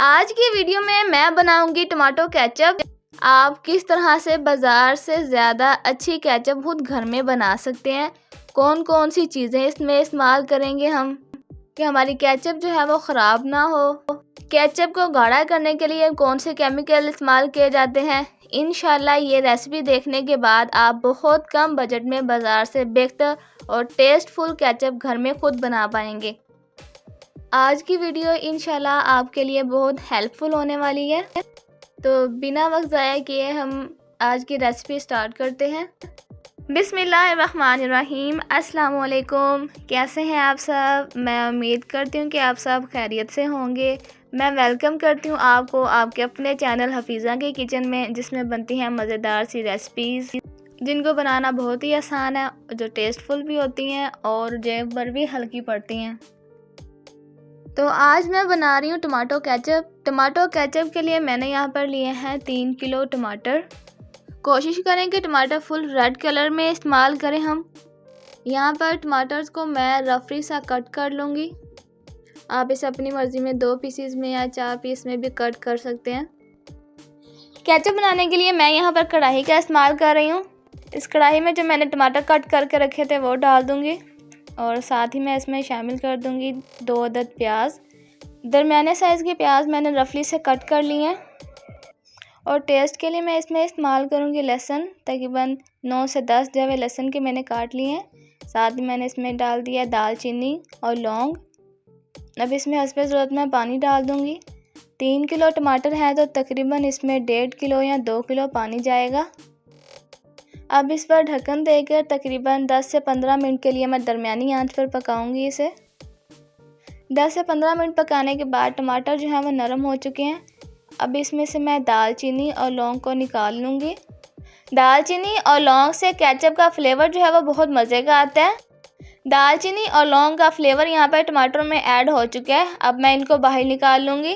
आज की वीडियो में मैं बनाऊंगी टमाटो केचप। आप किस तरह से बाज़ार से ज़्यादा अच्छी केचप खुद घर में बना सकते हैं, कौन कौन सी चीज़ें इसमें इस्तेमाल करेंगे हम कि हमारी केचप जो है वो ख़राब ना हो। केचप को गाढ़ा करने के लिए कौन से केमिकल इस्तेमाल किए जाते हैं। इंशाल्लाह ये रेसिपी देखने के बाद आप बहुत कम बजट में बाज़ार से बेहतर और टेस्टफुल केचप घर में खुद बना पाएंगे। आज की वीडियो इंशाल्लाह आपके लिए बहुत हेल्पफुल होने वाली है। तो बिना वक्त ज़ाया किए हम आज की रेसिपी स्टार्ट करते हैं। बिस्मिल्लाहिर्रहमानिर्रहीम। अस्सलाम वालेकुम। कैसे हैं आप सब? मैं उम्मीद करती हूँ कि आप सब खैरियत से होंगे। मैं वेलकम करती हूँ आपको आपके अपने चैनल हफीज़ा के किचन में, जिसमें बनती हैं मज़ेदार सी रेसिपीज़ जिनको बनाना बहुत ही आसान है, जो टेस्टफुल भी होती हैं और जेब पर भी हल्की पड़ती हैं। तो आज मैं बना रही हूँ टमाटो केचप। टमाटो केचप के लिए मैंने यहाँ पर लिए हैं 3 किलो टमाटर। कोशिश करें कि टमाटर फुल रेड कलर में इस्तेमाल करें हम। यहाँ पर टमाटर्स को मैं रफली सा कट कर लूँगी। आप इसे अपनी मर्ज़ी में 2 पीसीज में या 4 पीस में भी कट कर सकते हैं। केचप बनाने के लिए मैं यहाँ पर कढ़ाई का इस्तेमाल कर रही हूँ। इस कढ़ाई में जो मैंने टमाटर कट करके रखे थे वो डाल दूँगी और साथ ही मैं इसमें शामिल कर दूंगी 2 अदद प्याज। दरमियाने साइज़ के प्याज मैंने रफली से कट कर लिए हैं। और टेस्ट के लिए मैं इसमें इस्तेमाल करूंगी लहसुन। तकरीबन 9 से 10 जवे लहसुन के मैंने काट लिए हैं। साथ ही मैंने इसमें डाल दिया दालचीनी और लौंग। अब इसमें हस्बे ज़रूरत मैं पानी डाल दूंगी। 3 किलो टमाटर है तो तकरीबन इसमें 1.5 किलो या 2 किलो पानी जाएगा। अब इस पर ढक्कन देकर तकरीबन 10 से 15 मिनट के लिए मैं दरमियानी आंच पर पकाऊंगी इसे। 10 से 15 मिनट पकाने के बाद टमाटर जो है वो नरम हो चुके हैं। अब इसमें से मैं दालचीनी और लौंग को निकाल लूँगी। दालचीनी और लौंग से केचप का फ्लेवर जो है वो बहुत मज़े का आता है। दालचीनी और लौंग का फ्लेवर यहाँ पर टमाटर में ऐड हो चुका है। अब मैं इनको बाहर निकाल लूँगी।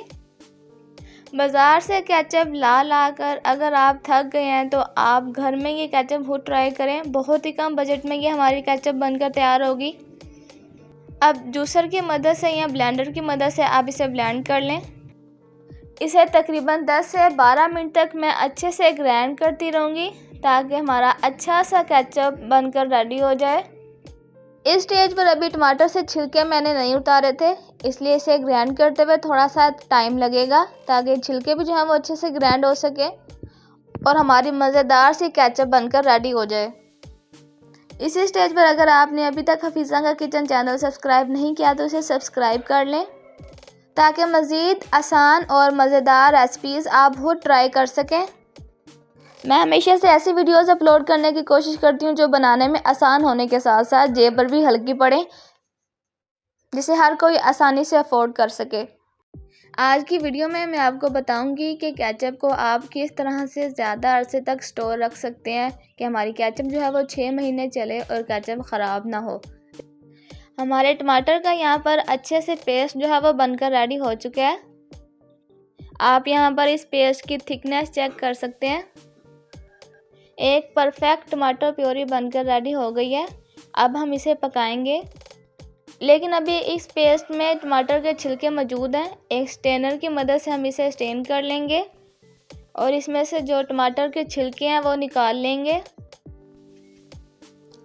बाज़ार से केचप ला कर अगर आप थक गए हैं तो आप घर में ये केचप खुद ट्राई करें। बहुत ही कम बजट में ये हमारी केचप बनकर तैयार होगी। अब जूसर की मदद से या ब्लेंडर की मदद से आप इसे ब्लेंड कर लें। इसे तकरीबन 10 से 12 मिनट तक मैं अच्छे से ग्राइंड करती रहूँगी ताकि हमारा अच्छा सा केचप बनकर रेडी हो जाए। इस स्टेज पर अभी टमाटर से छिलके मैंने नहीं उतारे थे, इसलिए इसे ग्राइंड करते हुए थोड़ा सा टाइम लगेगा ताकि छिलके भी जो है वो अच्छे से ग्राइंड हो सके और हमारी मज़ेदार सी केचप बनकर रेडी हो जाए। इसी स्टेज पर अगर आपने अभी तक हफीज़ा का किचन चैनल सब्सक्राइब नहीं किया तो इसे सब्सक्राइब कर लें ताकि मज़ीद आसान और मज़ेदार रेसिपीज़ आप खुद ट्राई कर सकें। मैं हमेशा से ऐसी वीडियोस अपलोड करने की कोशिश करती हूँ जो बनाने में आसान होने के साथ साथ जेब पर भी हल्की पड़े, जिसे हर कोई आसानी से अफोर्ड कर सके। आज की वीडियो में मैं आपको बताऊंगी कि केचप को आप किस तरह से ज़्यादा अरसे तक स्टोर रख सकते हैं कि हमारी केचप जो है वो 6 महीने चले और केचप ख़राब ना हो। हमारे टमाटर का यहाँ पर अच्छे से पेस्ट जो है वो बनकर रेडी हो चुका है। आप यहाँ पर इस पेस्ट की थिकनेस चेक कर सकते हैं। एक परफेक्ट टमाटर प्योरी बनकर रेडी हो गई है। अब हम इसे पकाएंगे, लेकिन अभी इस पेस्ट में टमाटर के छिलके मौजूद हैं। एक स्टेनर की मदद से हम इसे स्टेन कर लेंगे और इसमें से जो टमाटर के छिलके हैं वो निकाल लेंगे।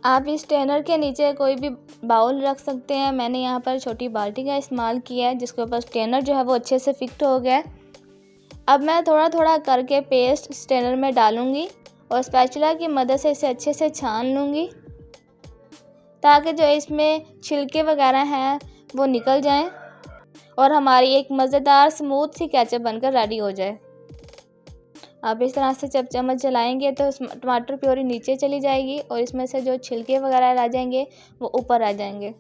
आप इस स्टेनर के नीचे कोई भी बाउल रख सकते हैं। मैंने यहाँ पर छोटी बाल्टी का इस्तेमाल किया है जिसके ऊपर स्टेनर जो है वो अच्छे से फिक्स हो गया है। अब मैं थोड़ा थोड़ा करके पेस्ट स्टेनर में डालूँगी और स्पैचुला की मदद से इसे अच्छे से छान लूँगी ताकि जो इसमें छिलके वगैरह हैं वो निकल जाएं और हमारी एक मज़ेदार स्मूथ सी केचप बनकर रेडी हो जाए। आप इस तरह से जब चम्मच चलाएंगे तो टमाटर प्योरी नीचे चली जाएगी और इसमें से जो छिलके वगैरह रह जाएंगे वो ऊपर आ जाएंगे।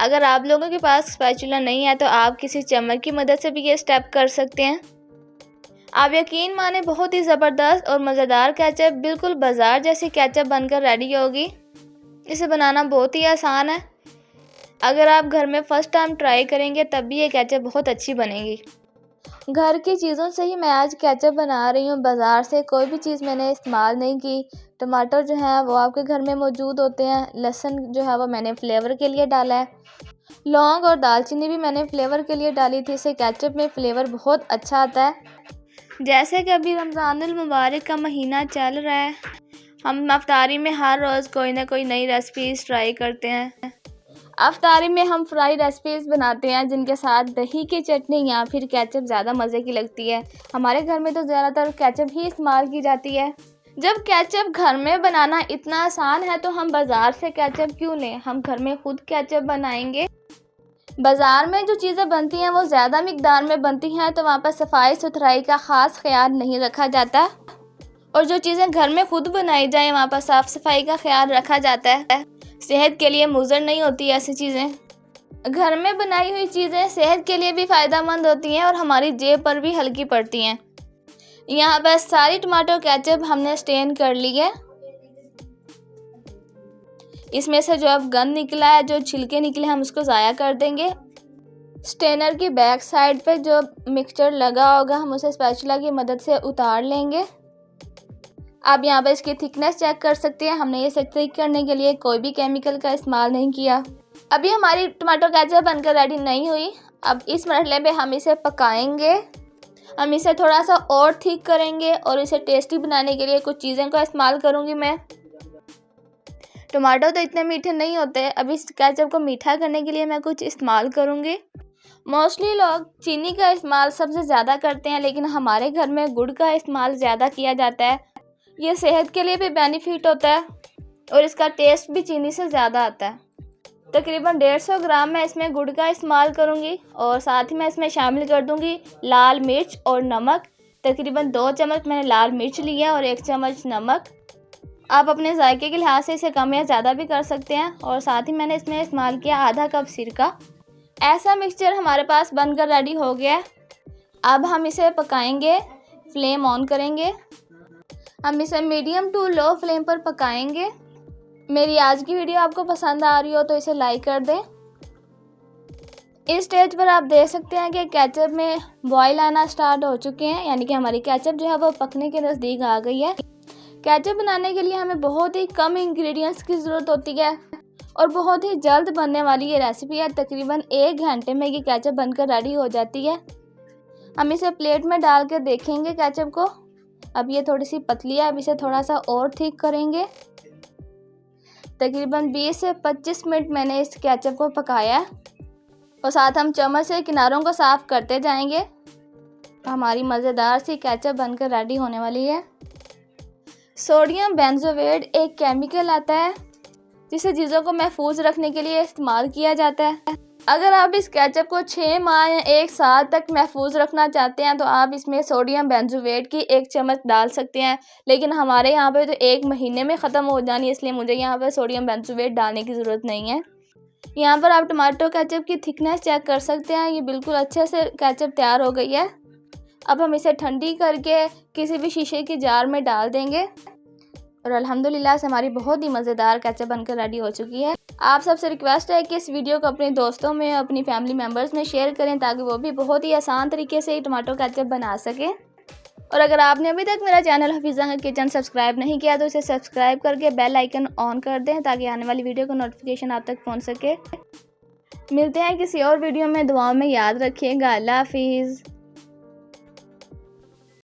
अगर आप लोगों के पास स्पैचुला नहीं है तो आप किसी चम्मच की मदद से भी ये स्टेप कर सकते हैं। आप यकीन माने बहुत ही ज़बरदस्त और मज़ेदार केचप, बिल्कुल बाज़ार जैसी केचप बनकर रेडी होगी। इसे बनाना बहुत ही आसान है। अगर आप घर में फ़र्स्ट टाइम ट्राई करेंगे तब भी ये केचप बहुत अच्छी बनेगी। घर की चीज़ों से ही मैं आज केचप बना रही हूँ। बाज़ार से कोई भी चीज़ मैंने इस्तेमाल नहीं की। टमाटर जो है वो आपके घर में मौजूद होते हैं। लहसुन जो है वो मैंने फ्लेवर के लिए डाला है। लौंग और दालचीनी भी मैंने फ्लेवर के लिए डाली थी, इससे केचप में फ्लेवर बहुत अच्छा आता है। जैसे कि अभी रमज़ानुल मुबारक का महीना चल रहा है, हम अफ्तारी में हर रोज़ कोई ना कोई नई रेसिपीज़ ट्राई करते हैं। अफ्तारी में हम फ्राई रेसिपीज़ बनाते हैं जिनके साथ दही की चटनी या फिर केचप ज़्यादा मज़े की लगती है। हमारे घर में तो ज़्यादातर केचप ही इस्तेमाल की जाती है। जब केचप घर में बनाना इतना आसान है तो हम बाज़ार से केचप क्यों लें, हम घर में खुद केचप बनाएंगे। बाज़ार में जो चीज़ें बनती हैं वो ज़्यादा मिकदार में बनती हैं, तो वहाँ पर सफाई सुथराई का ख़ास ख्याल नहीं रखा जाता, और जो चीज़ें घर में खुद बनाई जाएं वहाँ पर साफ़ सफाई का ख्याल रखा जाता है। सेहत के लिए मुज़र नहीं होती ऐसी चीज़ें। घर में बनाई हुई चीज़ें सेहत के लिए भी फ़ायदेमंद होती हैं और हमारी जेब पर भी हल्की पड़ती हैं। यहाँ पर सारी टमाटो केचप हमने स्टेन कर ली है। इसमें से जो अब गंद निकला है, जो छिलके निकले, हम उसको ज़ाया कर देंगे। स्टेनर की बैक साइड पे जो मिक्सचर लगा होगा हम उसे स्पैचुला की मदद से उतार लेंगे। आप यहाँ पर इसकी थिकनेस चेक कर सकते हैं। हमने इसे थिक करने के लिए कोई भी केमिकल का इस्तेमाल नहीं किया। अभी हमारी टमाटो केचप बनकर रेडी नहीं हुई। अब इस मरहले में हम इसे पकाएंगे। हम इसे थोड़ा सा और थिक करेंगे और इसे टेस्टी बनाने के लिए कुछ चीज़ें का इस्तेमाल करूँगी मैं। टमाटो तो इतने मीठे नहीं होते, अभी इस केचप को मीठा करने के लिए मैं कुछ इस्तेमाल करूँगी। मोस्टली लोग चीनी का इस्तेमाल सबसे ज़्यादा करते हैं, लेकिन हमारे घर में गुड़ का इस्तेमाल ज़्यादा किया जाता है। ये सेहत के लिए भी बेनिफिट होता है और इसका टेस्ट भी चीनी से ज़्यादा आता है। तकरीबन 150 ग्राम मैं इसमें गुड़ का इस्तेमाल करूँगी और साथ ही मैं इसमें शामिल कर दूँगी लाल मिर्च और नमक। तकरीबन 2 चम्मच मैंने लाल मिर्च लिया और 1 चम्मच नमक। आप अपने जायके के लिहाज से इसे कम या ज़्यादा भी कर सकते हैं। और साथ ही मैंने इसमें इस्तेमाल किया आधा कप सिरका। ऐसा मिक्सचर हमारे पास बनकर रेडी हो गया है। अब हम इसे पकाएंगे। फ्लेम ऑन करेंगे। हम इसे मीडियम टू लो फ्लेम पर पकाएंगे। मेरी आज की वीडियो आपको पसंद आ रही हो तो इसे लाइक कर दें। इस स्टेज पर आप देख सकते हैं कि केचप में बॉयल आना स्टार्ट हो चुके हैं, यानी कि हमारी केचप जो है वो पकने के नज़दीक आ गई है। केचप बनाने के लिए हमें बहुत ही कम इंग्रेडिएंट्स की ज़रूरत होती है और बहुत ही जल्द बनने वाली ये रेसिपी है। तकरीबन 1 घंटे में ये केचप बनकर रेडी हो जाती है। हम इसे प्लेट में डाल कर देखेंगे केचप को। अब ये थोड़ी सी पतली है, अब इसे थोड़ा सा और थिक करेंगे। तकरीबन 20 से 25 मिनट मैंने इस केचप को पकाया और साथ हम चम्मच से किनारों को साफ़ करते जाएंगे। हमारी मज़ेदार सी केचप बनकर रेडी होने वाली है। सोडियम बेंजोएट एक केमिकल आता है जिसे चीज़ों को महफूज रखने के लिए इस्तेमाल किया जाता है। अगर आप इस केचप को 6 माह या 1 साल तक महफूज रखना चाहते हैं तो आप इसमें सोडियम बेंजोएट की 1 चम्मच डाल सकते हैं, लेकिन हमारे यहाँ पे तो 1 महीने में ख़त्म हो जानी है, इसलिए मुझे यहाँ पर सोडियम बेंजोएट डालने की ज़रूरत नहीं है। यहाँ पर आप टमाटो केचप की थिकनेस चेक कर सकते हैं। ये बिल्कुल अच्छे से केचप तैयार हो गई है। अब हम इसे ठंडी करके किसी भी शीशे के जार में डाल देंगे और अल्हम्दुलिल्लाह से हमारी बहुत ही मज़ेदार केचप बनकर रेडी हो चुकी है। आप सबसे रिक्वेस्ट है कि इस वीडियो को अपने दोस्तों में, अपनी फैमिली मेम्बर्स में शेयर करें ताकि वो भी बहुत ही आसान तरीके से टमाटो केचप बना सकें। और अगर आपने अभी तक मेरा चैनल हफीज़ा किचन सब्सक्राइब नहीं किया तो इसे सब्सक्राइब करके बेल आइकन ऑन कर दें ताकि आने वाली वीडियो का नोटिफिकेशन आप तक पहुँच सके। मिलते हैं किसी और वीडियो में। दुआओं में याद रखिएगा। अल्लाह हाफिज़।